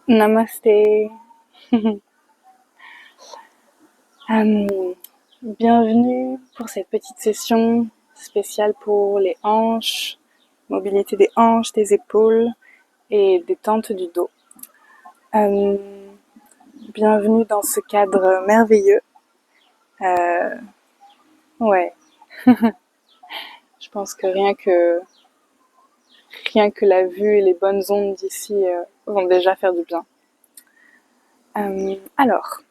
Namasté. Bienvenue pour cette petite session spéciale pour les hanches, mobilité des hanches, des épaules et détente du dos. Euh, Bienvenue dans ce cadre merveilleux. Ouais, je pense que rien que la vue et les bonnes ondes d'ici vont déjà faire du bien. Alors,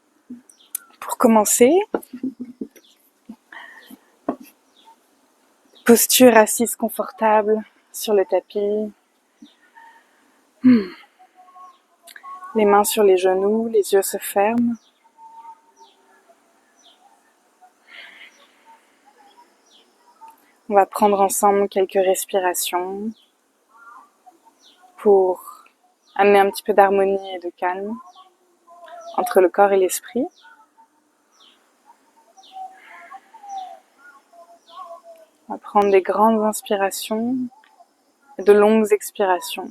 pour commencer, posture assise confortable sur le tapis. Les mains sur les genoux, les yeux se ferment. On va prendre ensemble quelques respirations pour amener un petit peu d'harmonie et de calme entre le corps et l'esprit. On va prendre des grandes inspirations et de longues expirations.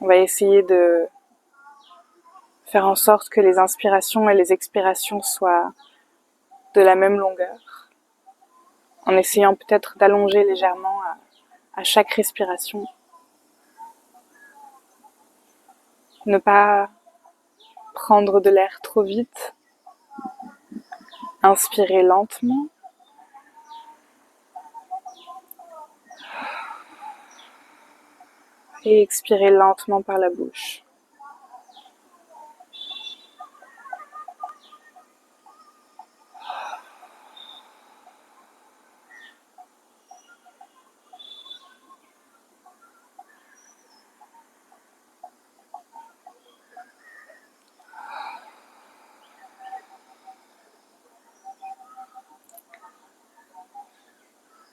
On va essayer de faire en sorte que les inspirations et les expirations soient de la même longueur, en essayant peut-être d'allonger légèrement à chaque respiration. Ne pas prendre de l'air trop vite. Inspirer lentement. Et expirer lentement par la bouche.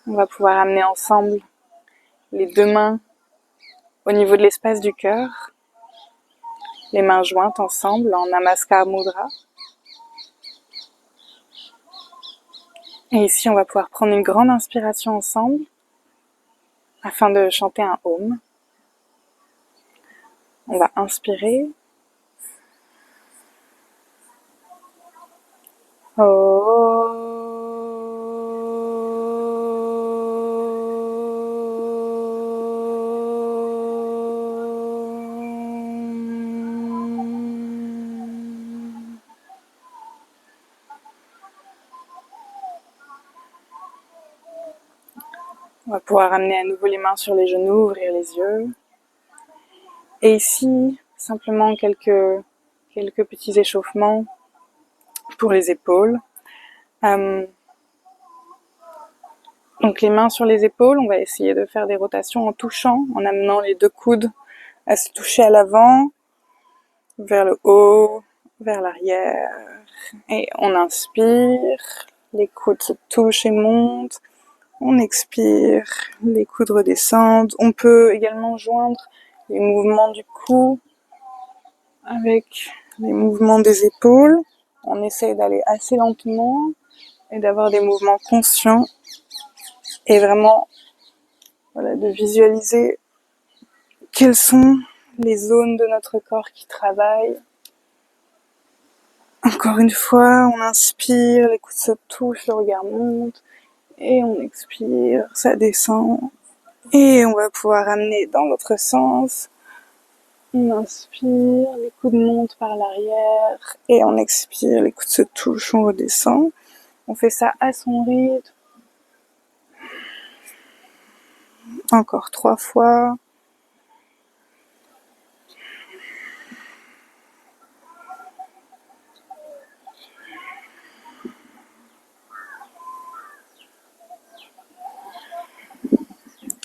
On va pouvoir amener ensemble les deux mains au niveau de l'espace du cœur, les mains jointes ensemble en Namaskar Mudra. Et ici, on va pouvoir prendre une grande inspiration ensemble afin de chanter un Om. On va inspirer. On va pouvoir amener à nouveau les mains sur les genoux, ouvrir les yeux. Et ici, simplement quelques petits échauffements pour les épaules. Donc les mains sur les épaules, on va essayer de faire des rotations en touchant, en amenant les deux coudes à se toucher à l'avant, vers le haut, vers l'arrière. Et on inspire, les coudes se touchent et montent. On expire, les coudes redescendent. On peut également joindre les mouvements du cou avec les mouvements des épaules. On essaye d'aller assez lentement et d'avoir des mouvements conscients et vraiment de visualiser quelles sont les zones de notre corps qui travaillent. Encore une fois, on inspire, les coudes se touchent, le regard monte et on expire, ça descend et on va pouvoir amener dans l'autre sens. On inspire, les coudes montent par l'arrière et on expire, les coudes se touchent, on redescend. On fait ça à son rythme. Encore 3 fois.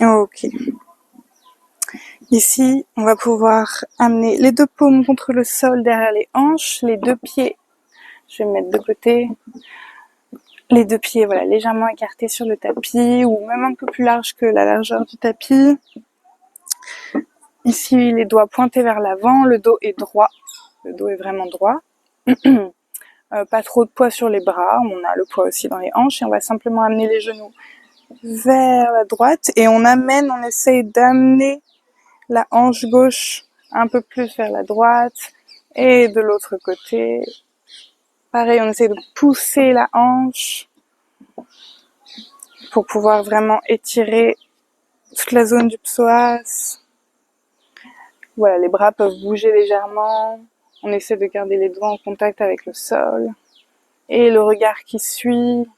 Ok. Ici, on va pouvoir amener les deux paumes contre le sol derrière les hanches, les deux pieds. Je vais me mettre de côté. Les deux pieds, voilà, légèrement écartés sur le tapis ou même un peu plus large que la largeur du tapis. Ici, les doigts pointés vers l'avant, le dos est droit. Le dos est vraiment droit. Pas trop de poids sur les bras, on a le poids aussi dans les hanches et on va simplement amener les genoux vers la droite et on essaye d'amener la hanche gauche un peu plus vers la droite et de l'autre côté. Pareil, on essaie de pousser la hanche pour pouvoir vraiment étirer toute la zone du psoas. Voilà, les bras peuvent bouger légèrement. On essaie de garder les doigts en contact avec le sol. Et le regard qui suit.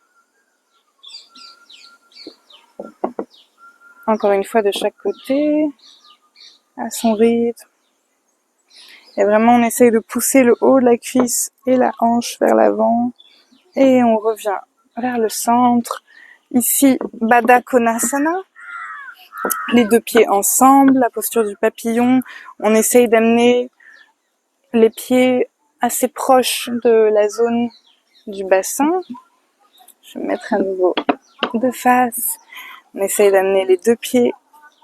Encore une fois de chaque côté, à son rythme. Et vraiment, on essaye de pousser le haut de la cuisse et la hanche vers l'avant. Et on revient vers le centre. Ici, Baddha Konasana. Les deux pieds ensemble, la posture du papillon. On essaye d'amener les pieds assez proches de la zone du bassin. Je vais me mettre à nouveau de face. On essaye d'amener les deux pieds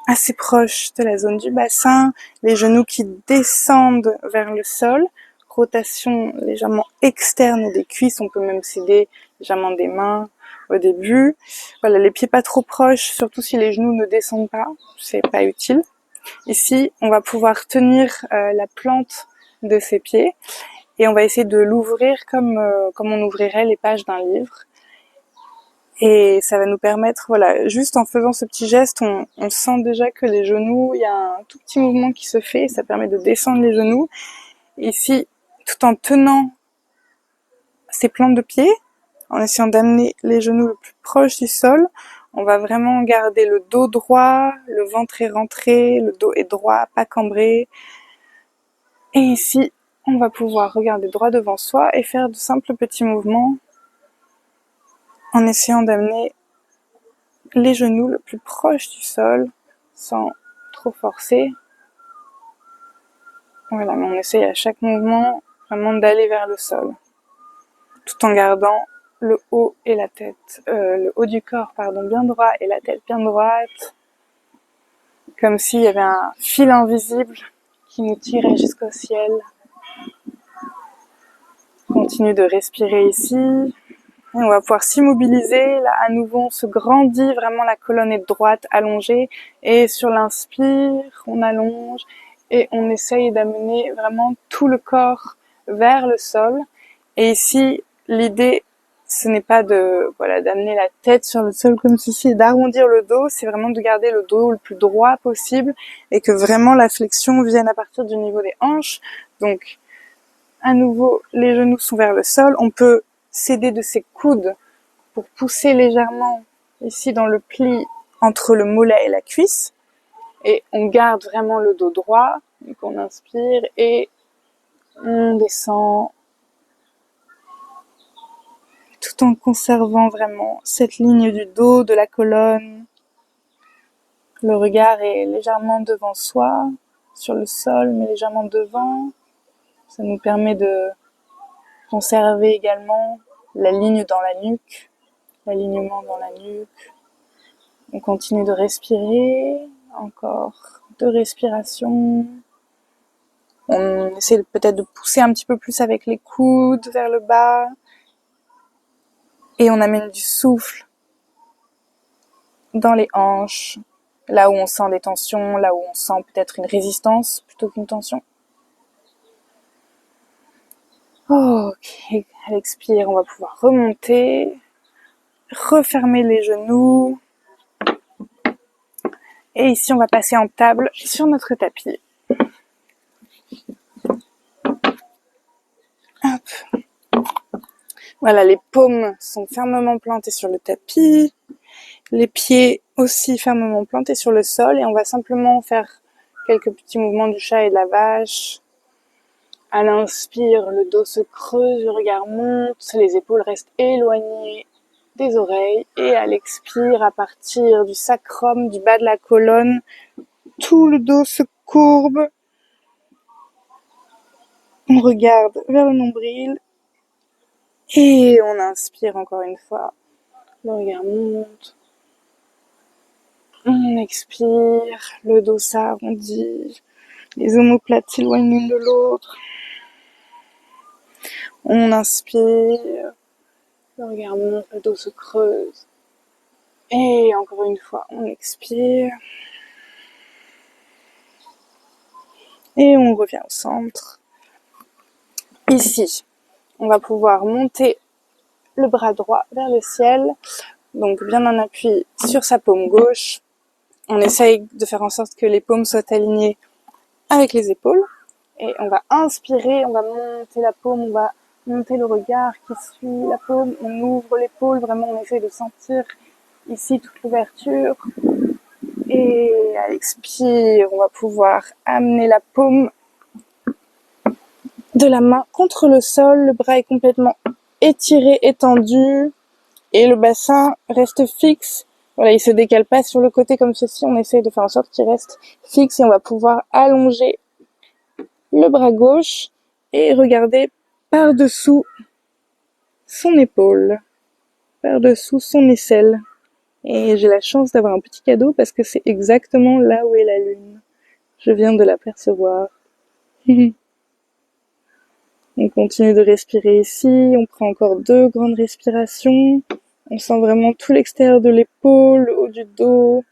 assez proches de la zone du bassin, les genoux qui descendent vers le sol, rotation légèrement externe des cuisses, on peut même s'aider légèrement des mains au début. Voilà, les pieds pas trop proches, surtout si les genoux ne descendent pas, c'est pas utile. Ici, on va pouvoir tenir la plante de ses pieds et on va essayer de l'ouvrir comme on ouvrirait les pages d'un livre. Et ça va nous permettre, voilà, juste en faisant ce petit geste, on sent déjà que les genoux, il y a un tout petit mouvement qui se fait, ça permet de descendre les genoux. Ici, tout en tenant ces plantes de pied, en essayant d'amener les genoux le plus proche du sol, on va vraiment garder le dos droit, le ventre est rentré, le dos est droit, pas cambré. Et ici, on va pouvoir regarder droit devant soi et faire de simples petits mouvements en essayant d'amener les genoux le plus proche du sol sans trop forcer. Voilà, mais on essaye à chaque mouvement vraiment d'aller vers le sol tout en gardant le haut et la tête, le haut du corps bien droit et la tête bien droite, comme s'il y avait un fil invisible qui nous tirait jusqu'au ciel. On continue de respirer ici. Et on va pouvoir s'immobiliser. Là, à nouveau, on se grandit. Vraiment, la colonne est droite, allongée. Et sur l'inspire, on allonge. Et on essaye d'amener vraiment tout le corps vers le sol. Et ici, l'idée, ce n'est pas d'amener la tête sur le sol comme ceci et d'arrondir le dos. C'est vraiment de garder le dos le plus droit possible. Et que vraiment la flexion vienne à partir du niveau des hanches. Donc, à nouveau, les genoux sont vers le sol. On peut s'aider de ses coudes pour pousser légèrement ici dans le pli entre le mollet et la cuisse. Et on garde vraiment le dos droit. Donc on inspire et on descend. Tout en conservant vraiment cette ligne du dos, de la colonne. Le regard est légèrement devant soi, sur le sol, mais légèrement devant. Ça nous permet de conserver également la ligne dans la nuque, l'alignement dans la nuque. On continue de respirer, encore 2 respirations. On essaie peut-être de pousser un petit peu plus avec les coudes vers le bas. Et on amène du souffle dans les hanches, là où on sent des tensions, là où on sent peut-être une résistance plutôt qu'une tension. Ok, à l'expire, on va pouvoir remonter, refermer les genoux. Et ici, on va passer en table sur notre tapis. Hop. Voilà, les paumes sont fermement plantées sur le tapis. Les pieds aussi fermement plantés sur le sol. Et on va simplement faire quelques petits mouvements du chat et de la vache. À l'inspire, le dos se creuse, le regard monte, les épaules restent éloignées des oreilles. Et à l'expire, à partir du sacrum, du bas de la colonne, tout le dos se courbe. On regarde vers le nombril. Et on inspire encore une fois. Le regard monte. On expire, le dos s'arrondit. Les omoplates s'éloignent l'une de l'autre. On inspire. Le regard monte, le dos se creuse. Et encore une fois, on expire. Et on revient au centre. Ici, on va pouvoir monter le bras droit vers le ciel. Donc bien en appui sur sa paume gauche. On essaye de faire en sorte que les paumes soient alignées avec les épaules. Et on va inspirer, on va monter la paume, on va monter le regard qui suit la paume. On ouvre l'épaule, vraiment on essaye de sentir ici toute l'ouverture. Et à l'expire, on va pouvoir amener la paume de la main contre le sol. Le bras est complètement étiré, étendu. Et le bassin reste fixe. Voilà, il se décale pas sur le côté comme ceci. On essaye de faire en sorte qu'il reste fixe et on va pouvoir allonger le bras gauche et regarder par-dessous son épaule, par-dessous son aisselle. Et j'ai la chance d'avoir un petit cadeau parce que c'est exactement là où est la lune. Je viens de l'apercevoir. On continue de respirer ici. On prend encore 2 grandes respirations. On sent vraiment tout l'extérieur de l'épaule, le haut du dos,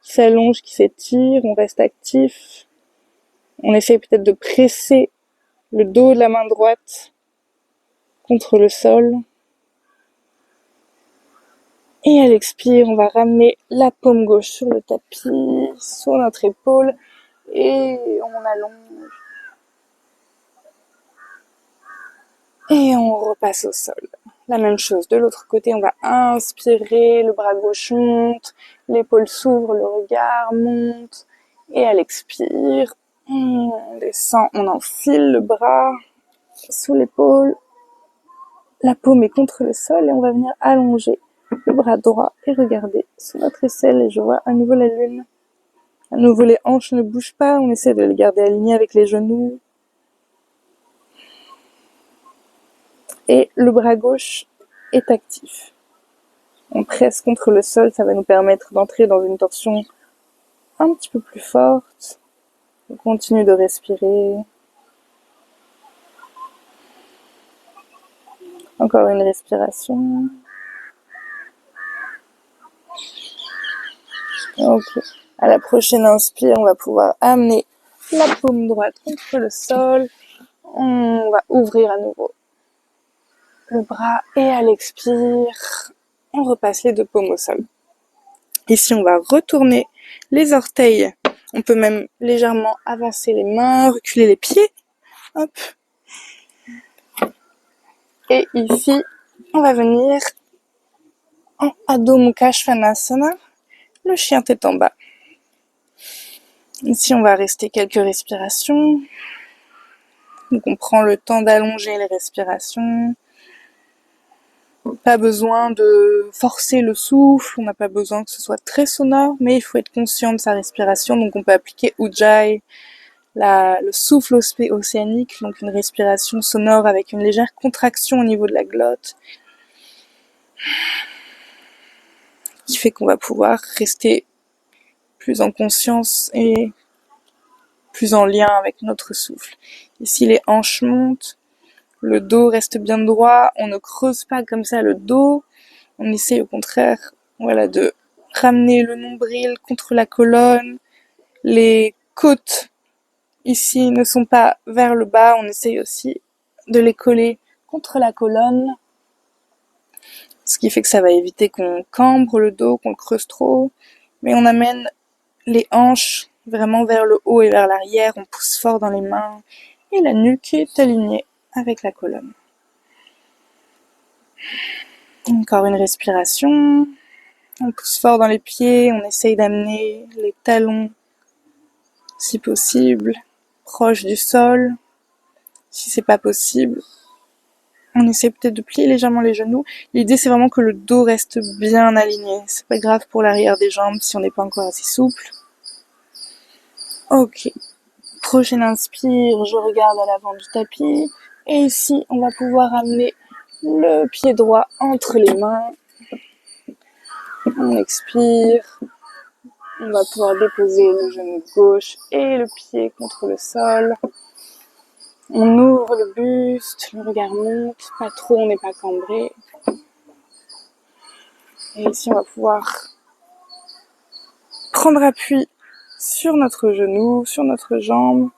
qui s'allonge, qui s'étire. On reste actif. On essaye peut-être de presser le dos de la main droite contre le sol. Et à l'expire, on va ramener la paume gauche sur le tapis, sur notre épaule, et on allonge. Et on repasse au sol. La même chose de l'autre côté, on va inspirer, le bras gauche monte, l'épaule s'ouvre, le regard monte. Et à l'expire, on descend, on enfile le bras sous l'épaule. La paume est contre le sol et on va venir allonger le bras droit et regarder sous notre aisselle. Et je vois à nouveau la lune. À nouveau les hanches ne bougent pas, on essaie de les garder alignées avec les genoux. Et le bras gauche est actif. On presse contre le sol, ça va nous permettre d'entrer dans une torsion un petit peu plus forte. On continue de respirer. Encore une respiration. Ok. À la prochaine inspire, on va pouvoir amener la paume droite contre le sol. On va ouvrir à nouveau le bras et à l'expire, on repasse les 2 paumes au sol. Ici, on va retourner les orteils. On peut même légèrement avancer les mains, reculer les pieds. Hop. Et ici, on va venir en Adho Mukha Svanasana, le chien tête en bas. Ici, on va rester quelques respirations. Donc, on prend le temps d'allonger les respirations. Pas besoin de forcer le souffle, on n'a pas besoin que ce soit très sonore, mais il faut être conscient de sa respiration. Donc on peut appliquer Ujjayi, le souffle océanique, donc une respiration sonore avec une légère contraction au niveau de la glotte, qui fait qu'on va pouvoir rester plus en conscience et plus en lien avec notre souffle. Ici les hanches montent, le dos reste bien droit, on ne creuse pas comme ça le dos, on essaie au contraire, voilà, de ramener le nombril contre la colonne. Les côtes ici ne sont pas vers le bas, on essaye aussi de les coller contre la colonne, ce qui fait que ça va éviter qu'on cambre le dos, qu'on le creuse trop, mais on amène les hanches vraiment vers le haut et vers l'arrière, on pousse fort dans les mains et la nuque est alignée avec la colonne. Encore une respiration. On pousse fort dans les pieds, on essaye d'amener les talons, si possible, proches du sol. Si c'est pas possible, on essaie peut-être de plier légèrement les genoux. L'idée, c'est vraiment que le dos reste bien aligné. C'est pas grave pour l'arrière des jambes si on n'est pas encore assez souple. Ok. Prochaine inspire, je regarde à l'avant du tapis. Et ici, on va pouvoir amener le pied droit entre les mains. On expire. On va pouvoir déposer le genou gauche et le pied contre le sol. On ouvre le buste, le regard monte, pas trop, on n'est pas cambré. Et ici, on va pouvoir prendre appui sur notre genou, sur notre jambe.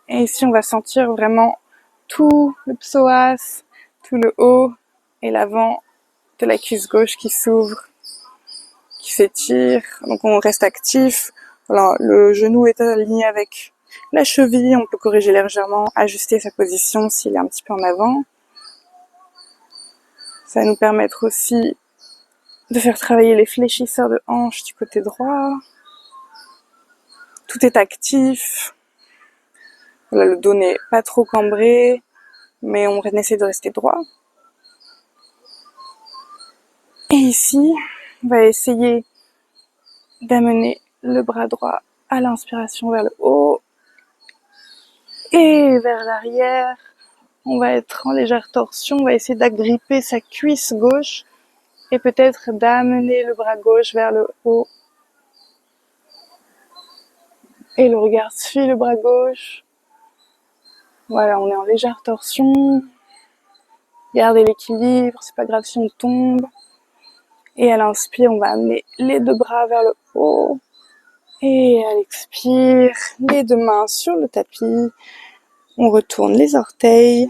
Et ici, on va sentir vraiment tout le psoas, tout le haut et l'avant de la cuisse gauche qui s'ouvre, qui s'étire. Donc on reste actif. Voilà, le genou est aligné avec la cheville. On peut corriger légèrement, ajuster sa position s'il est un petit peu en avant. Ça va nous permettre aussi de faire travailler les fléchisseurs de hanches du côté droit. Tout est actif. Voilà, le dos n'est pas trop cambré, mais on essaie de rester droit. Et ici, on va essayer d'amener le bras droit à l'inspiration vers le haut et vers l'arrière. On va être en légère torsion, on va essayer d'agripper sa cuisse gauche et peut-être d'amener le bras gauche vers le haut. Et le regard suit le bras gauche. Voilà, on est en légère torsion. Gardez l'équilibre, c'est pas grave si on tombe. Et à l'inspire, on va amener les deux bras vers le haut. Et à l'expire, les deux mains sur le tapis. On retourne les orteils.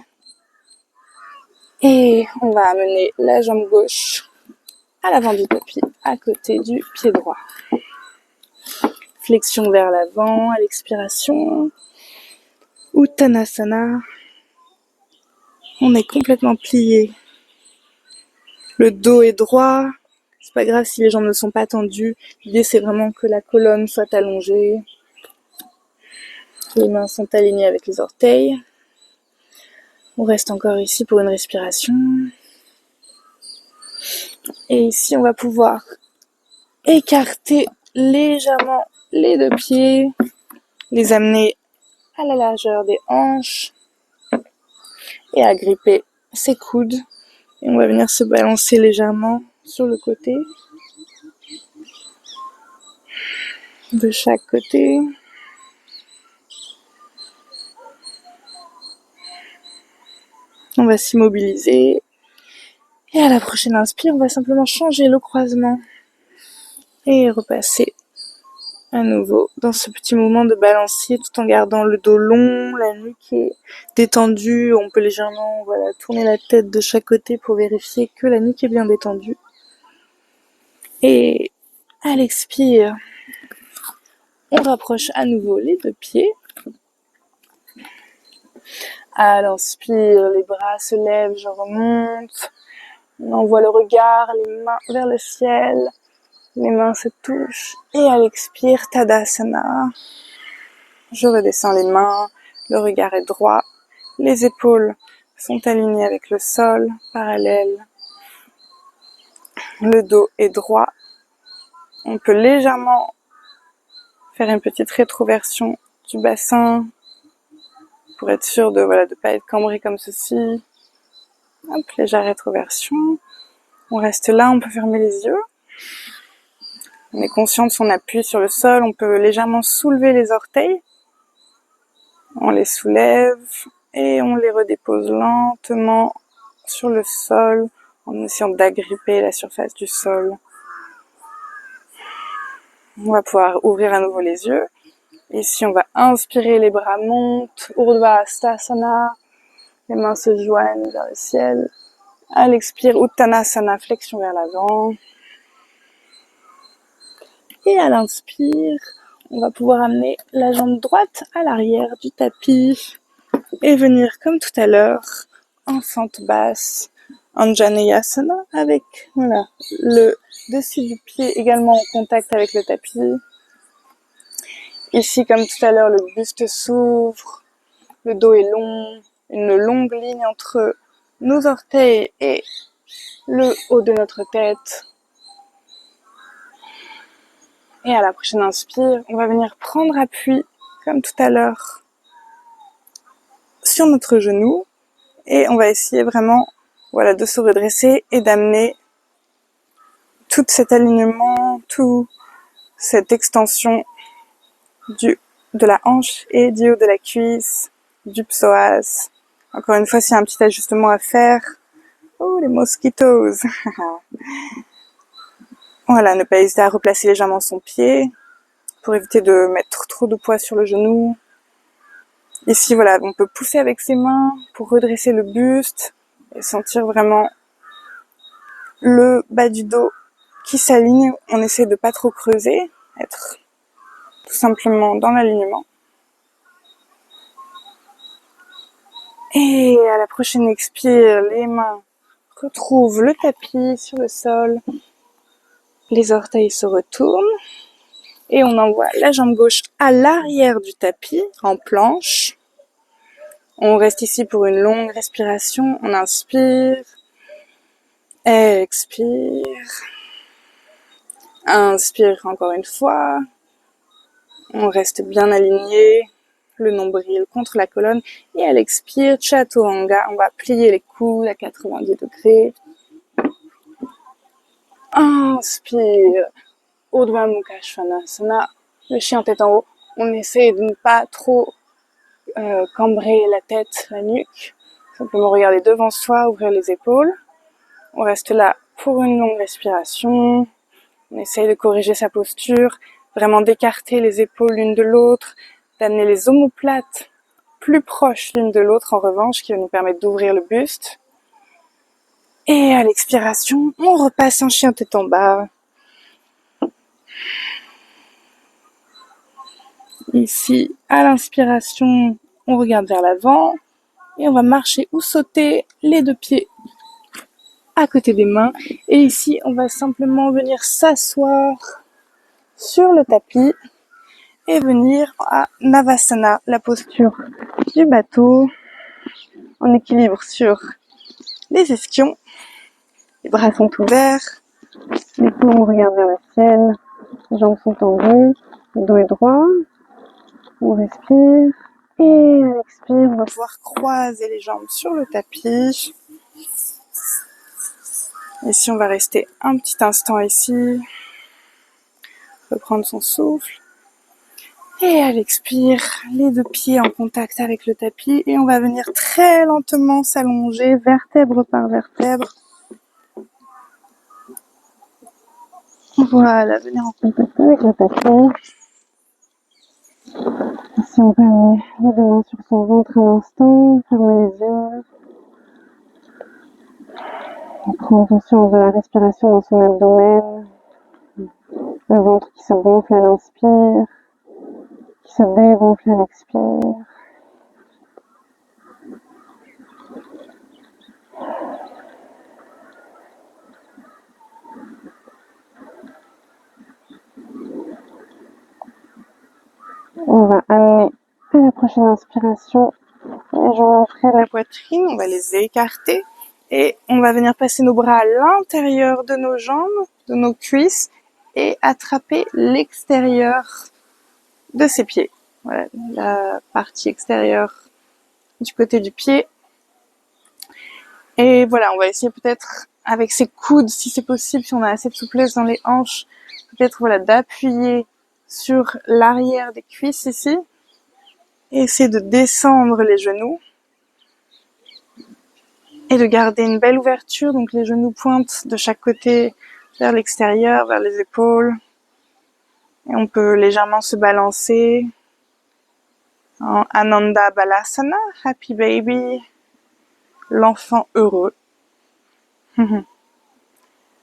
Et on va amener la jambe gauche à l'avant du tapis, à côté du pied droit. Flexion vers l'avant, à l'expiration. Uttanasana. On est complètement plié. Le dos est droit. C'est pas grave si les jambes ne sont pas tendues. L'idée, c'est vraiment que la colonne soit allongée. Les mains sont alignées avec les orteils. On reste encore ici pour une respiration. Et ici, on va pouvoir écarter légèrement les deux pieds, les amener à la largeur des hanches et agripper ses coudes. Et on va venir se balancer légèrement sur le côté, de chaque côté. On va s'immobiliser. Et à la prochaine inspire, on va simplement changer le croisement et repasser à nouveau dans ce petit mouvement de balancier tout en gardant le dos long, la nuque est détendue. On peut légèrement tourner la tête de chaque côté pour vérifier que la nuque est bien détendue. Et à l'expire, on rapproche à nouveau les deux pieds. À l'inspire, les bras se lèvent, je remonte. On envoie le regard, les mains vers le ciel. Les mains se touchent. Et à l'expire, Tadasana. Je redescends les mains. Le regard est droit. Les épaules sont alignées avec le sol, parallèles. Le dos est droit. On peut légèrement faire une petite rétroversion du bassin pour être sûr de pas être cambré comme ceci. Hop, légère rétroversion. On reste là, on peut fermer les yeux. On est conscient de son appui sur le sol. On peut légèrement soulever les orteils. On les soulève et on les redépose lentement sur le sol en essayant d'agripper la surface du sol. On va pouvoir ouvrir à nouveau les yeux. Ici, on va inspirer, les bras montent, Urdhva Hastasana, les mains se joignent vers le ciel. À l'expire, Uttanasana, flexion vers l'avant. Et à l'inspire, on va pouvoir amener la jambe droite à l'arrière du tapis et venir comme tout à l'heure en fente basse, Anjaneyasana, avec le dessus du pied également en contact avec le tapis. Ici, comme tout à l'heure, le buste s'ouvre, le dos est long, une longue ligne entre nos orteils et le haut de notre tête. Et à la prochaine inspire, on va venir prendre appui, comme tout à l'heure, sur notre genou. Et on va essayer vraiment de se redresser et d'amener tout cet alignement, toute cette extension de la hanche et du haut de la cuisse, du psoas. Encore une fois, s'il y a un petit ajustement à faire. Oh, les mosquitos. Ne pas hésiter à replacer légèrement son pied pour éviter de mettre trop de poids sur le genou. Ici, voilà, on peut pousser avec ses mains pour redresser le buste et sentir vraiment le bas du dos qui s'aligne. On essaie de pas trop creuser, être tout simplement dans l'alignement. Et à la prochaine expire, les mains retrouvent le tapis sur le sol. Les orteils se retournent. Et on envoie la jambe gauche à l'arrière du tapis, en planche. On reste ici pour une longue respiration. On inspire. Expire. Inspire encore une fois. On reste bien aligné. Le nombril contre la colonne. Et à l'expire, Chaturanga. On va plier les coudes à 90 degrés. Inspire. Urdhva Mukha Svanasana. Le chien tête en haut. On essaie de ne pas trop cambrer la tête, la nuque. Simplement regarder devant soi, ouvrir les épaules. On reste là pour une longue respiration. On essaye de corriger sa posture, vraiment d'écarter les épaules l'une de l'autre, d'amener les omoplates plus proches l'une de l'autre en revanche, qui va nous permettre d'ouvrir le buste. Et à l'expiration, on repasse en chien tête en bas. Ici, à l'inspiration, on regarde vers l'avant et on va marcher ou sauter les deux pieds à côté des mains. Et ici, on va simplement venir s'asseoir sur le tapis et venir à Navasana, la posture du bateau, en équilibre sur les ischions. Les bras sont ouverts, les paumes regardent vers le ciel, les jambes sont tendues, le dos est droit. On respire. Et à l'expire, on va pouvoir croiser les jambes sur le tapis. Ici, on va rester un petit instant ici. Reprendre son souffle. Et à l'expire, les deux pieds en contact avec le tapis. Et on va venir très lentement s'allonger, vertèbre par vertèbre. Voilà, venir en contact avec le tapis. Ici, on peut amener les deux mains sur son ventre un instant, fermer les yeux. Et prendre conscience de la respiration dans son abdomen. Le ventre qui se gonfle à l'inspire, qui se dégonfle à l'expire. On va amener à la prochaine inspiration les jambes près de la poitrine, on va les écarter et on va venir passer nos bras à l'intérieur de nos jambes, de nos cuisses et attraper l'extérieur de ses pieds. Voilà, la partie extérieure du côté du pied. Et voilà, on va essayer peut-être avec ses coudes, si c'est possible, si on a assez de souplesse dans les hanches, peut-être voilà d'appuyer sur l'arrière des cuisses ici. Et essayer de descendre les genoux. Et de garder une belle ouverture, donc les genoux pointent de chaque côté vers l'extérieur, vers les épaules. Et on peut légèrement se balancer en Ananda Balasana, Happy Baby, l'enfant heureux.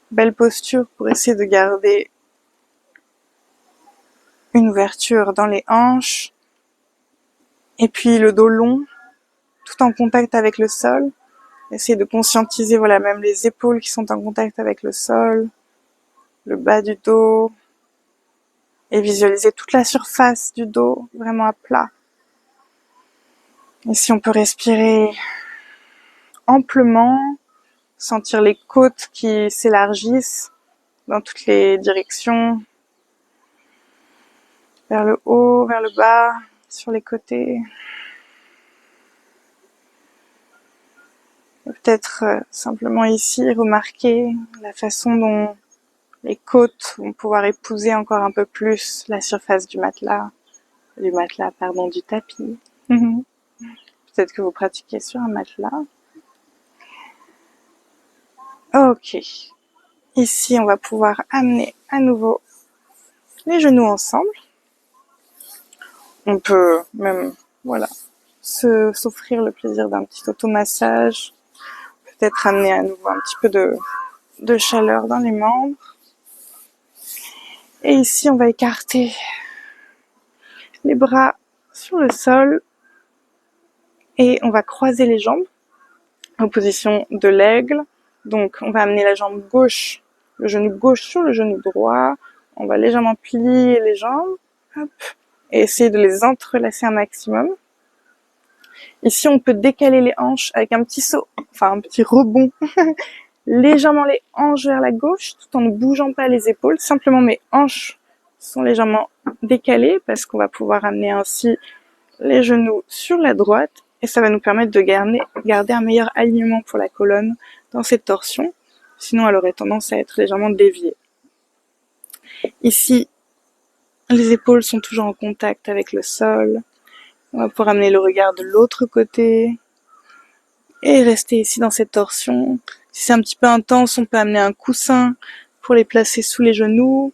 Belle posture pour essayer de garder une ouverture dans les hanches. Et puis le dos long, tout en contact avec le sol. Essayer de conscientiser, voilà, même les épaules qui sont en contact avec le sol, le bas du dos. Et visualiser toute la surface du dos vraiment à plat. Et si on peut respirer amplement, sentir les côtes qui s'élargissent dans toutes les directions, vers le haut, vers le bas, sur les côtés. Et peut-être simplement ici remarquer la façon dont les côtes vont pouvoir épouser encore un peu plus la surface du tapis. Peut-être que vous pratiquez sur un matelas. Ok. Ici, on va pouvoir amener à nouveau les genoux ensemble. On peut même, voilà, s'offrir le plaisir d'un petit automassage, peut-être amener à nouveau un petit peu de chaleur dans les membres. Et ici, on va écarter les bras sur le sol et on va croiser les jambes en position de l'aigle. Donc, on va amener la jambe gauche, le genou gauche sur le genou droit. On va légèrement plier les jambes, hop, et essayer de les entrelacer un maximum. Ici, on peut décaler les hanches avec un petit saut, enfin un petit rebond, légèrement les hanches vers la gauche, tout en ne bougeant pas les épaules. Simplement, mes hanches sont légèrement décalées parce qu'on va pouvoir amener ainsi les genoux sur la droite et ça va nous permettre de garder un meilleur alignement pour la colonne dans cette torsion. Sinon, elle aurait tendance à être légèrement déviée. Ici, les épaules sont toujours en contact avec le sol. On va pouvoir amener le regard de l'autre côté et rester ici dans cette torsion. Si c'est un petit peu intense, on peut amener un coussin pour les placer sous les genoux.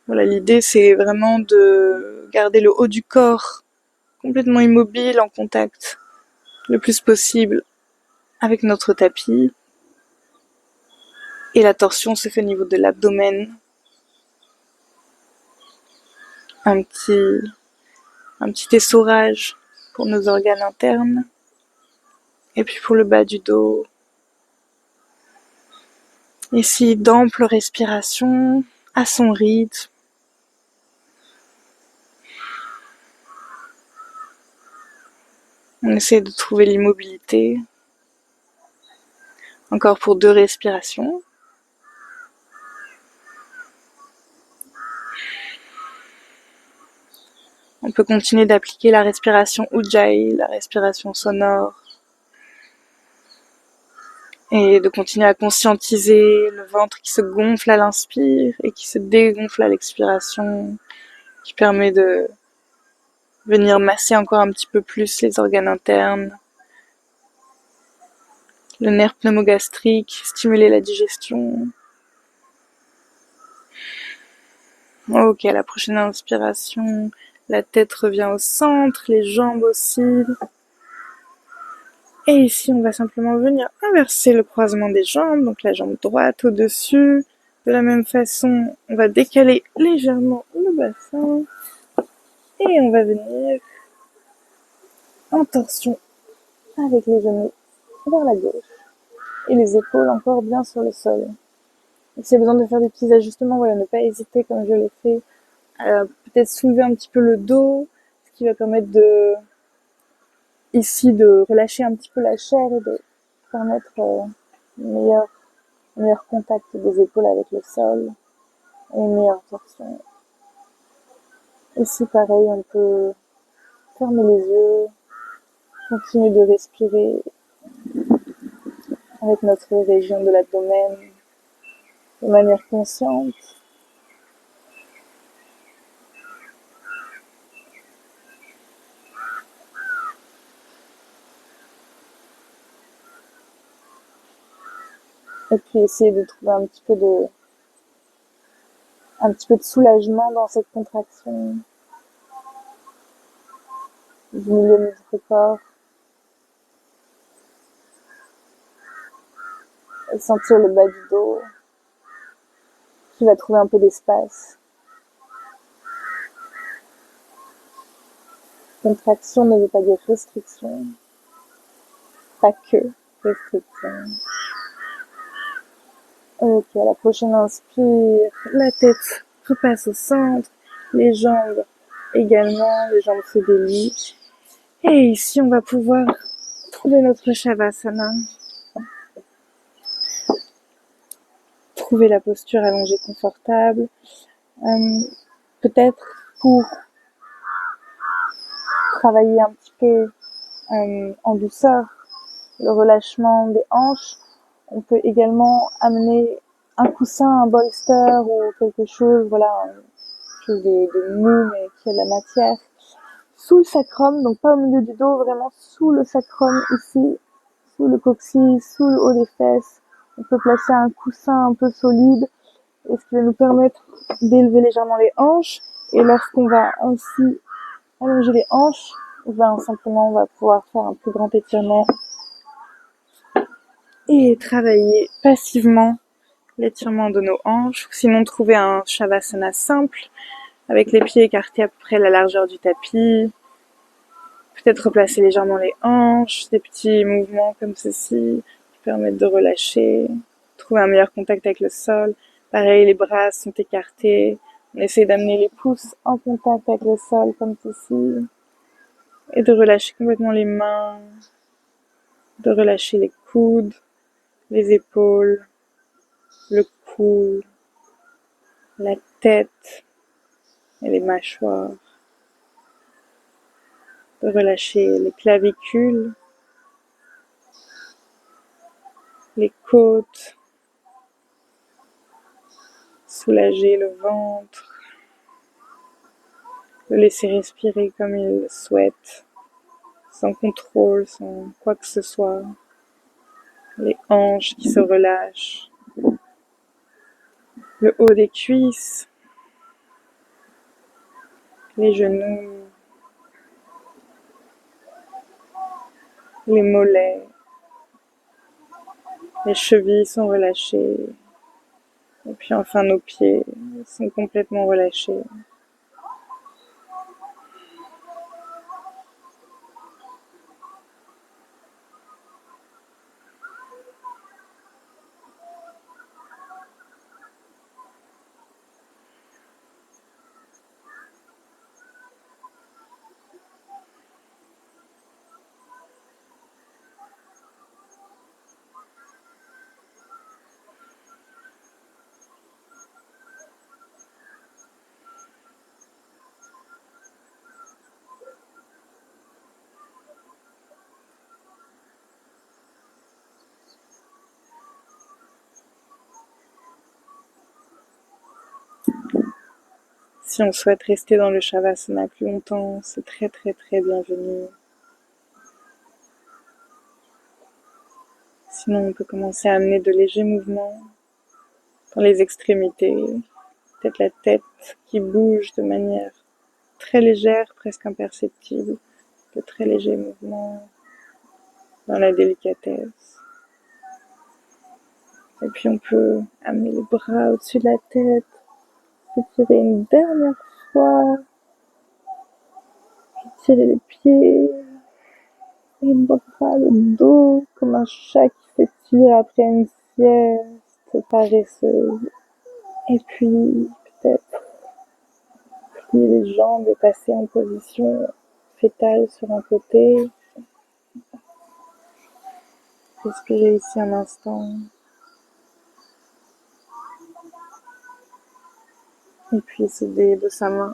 Voilà, l'idée c'est vraiment de garder le haut du corps complètement immobile, en contact le plus possible avec notre tapis. Et la torsion se fait au niveau de l'abdomen. Un petit essorage pour nos organes internes. Et puis pour le bas du dos. Ici, d'amples respirations à son rythme. On essaie de trouver l'immobilité. Encore pour 2 respirations. On peut continuer d'appliquer la respiration Ujjayi, la respiration sonore. Et de continuer à conscientiser le ventre qui se gonfle à l'inspire et qui se dégonfle à l'expiration, qui permet de venir masser encore un petit peu plus les organes internes, le nerf pneumogastrique, stimuler la digestion. Ok, à la prochaine inspiration, la tête revient au centre, les jambes aussi. Et ici, on va simplement venir inverser le croisement des jambes, donc la jambe droite au-dessus. De la même façon, on va décaler légèrement le bassin. Et on va venir en torsion avec les genoux vers la gauche. Et les épaules encore bien sur le sol. Et s'il y a besoin de faire des petits ajustements, voilà, ne pas hésiter comme je l'ai fait. Peut-être soulever un petit peu le dos, ce qui va permettre ici de relâcher un petit peu la chair et de permettre meilleur contact des épaules avec le sol et une meilleure torsion. Ici pareil, on peut fermer les yeux, continuer de respirer avec notre région de l'abdomen de manière consciente. Et puis essayer de trouver un petit peu de soulagement dans cette contraction du milieu de notre corps. Et sentir le bas du dos qui va trouver un peu d'espace. Contraction ne veut pas dire restriction. Pas que restriction. Ok, à la prochaine inspire, la tête repasse au centre, les jambes également, les jambes se délient. Et ici, on va pouvoir trouver notre Shavasana. Trouver la posture allongée confortable. Peut-être pour travailler un petit peu en douceur le relâchement des hanches, on peut également amener un coussin, un bolster ou quelque chose, voilà, quelque chose de mou mais qui a de la matière, sous le sacrum, donc pas au milieu du dos, vraiment sous le sacrum ici, sous le coccyx, sous le haut des fesses. On peut placer un coussin un peu solide, et ce qui va nous permettre d'élever légèrement les hanches. Et lorsqu'on va ainsi allonger les hanches, ou bien simplement on va pouvoir faire un plus grand étirement et travailler passivement l'étirement de nos hanches, ou sinon trouver un shavasana simple avec les pieds écartés à peu près la largeur du tapis. Peut-être replacer légèrement les hanches, des petits mouvements comme ceci qui permettent de relâcher, trouver un meilleur contact avec le sol. Pareil, les bras sont écartés. On essaie d'amener les pouces en contact avec le sol comme ceci et de relâcher complètement les mains, de relâcher les coudes, les épaules, le cou, la tête et les mâchoires, de relâcher les clavicules, les côtes, soulager le ventre, le laisser respirer comme il le souhaite, sans contrôle, sans quoi que ce soit, les hanches qui se relâchent, le haut des cuisses, les genoux, les mollets, les chevilles sont relâchées, et puis enfin nos pieds sont complètement relâchés. Si on souhaite rester dans le shavasana plus longtemps, c'est très bienvenu. Sinon, on peut commencer à amener de légers mouvements dans les extrémités, peut-être la tête qui bouge de manière très légère, presque imperceptible, de très légers mouvements dans la délicatesse. Et puis on peut amener les bras au-dessus de la tête, s'étirer une dernière fois, tirer les pieds, les bras, le dos, comme un chat qui s'étire après une sieste paresseuse. Et puis peut-être plier les jambes et passer en position fétale sur un côté. Respirez ici un instant. Et puis s'aider de sa main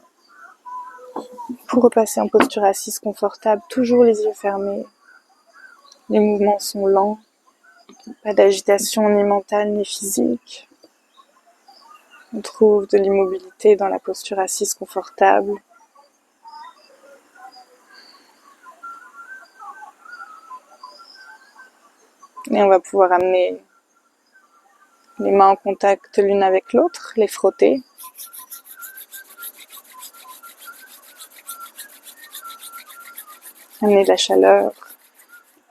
pour repasser en posture assise confortable, toujours les yeux fermés. Les mouvements sont lents, pas d'agitation ni mentale ni physique. On trouve de l'immobilité dans la posture assise confortable. Et on va pouvoir amener les mains en contact l'une avec l'autre, les frotter. Amener de la chaleur.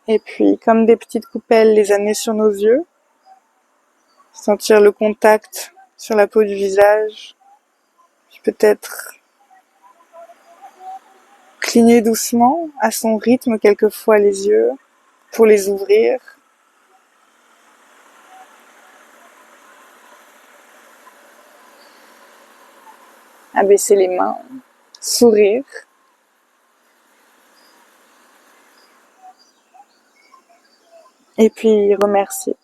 Et puis, comme des petites coupelles, les amener sur nos yeux. Sentir le contact sur la peau du visage. Puis peut-être cligner doucement, à son rythme, quelquefois les yeux, pour les ouvrir. Abaisser les mains, sourire. Et puis remercier.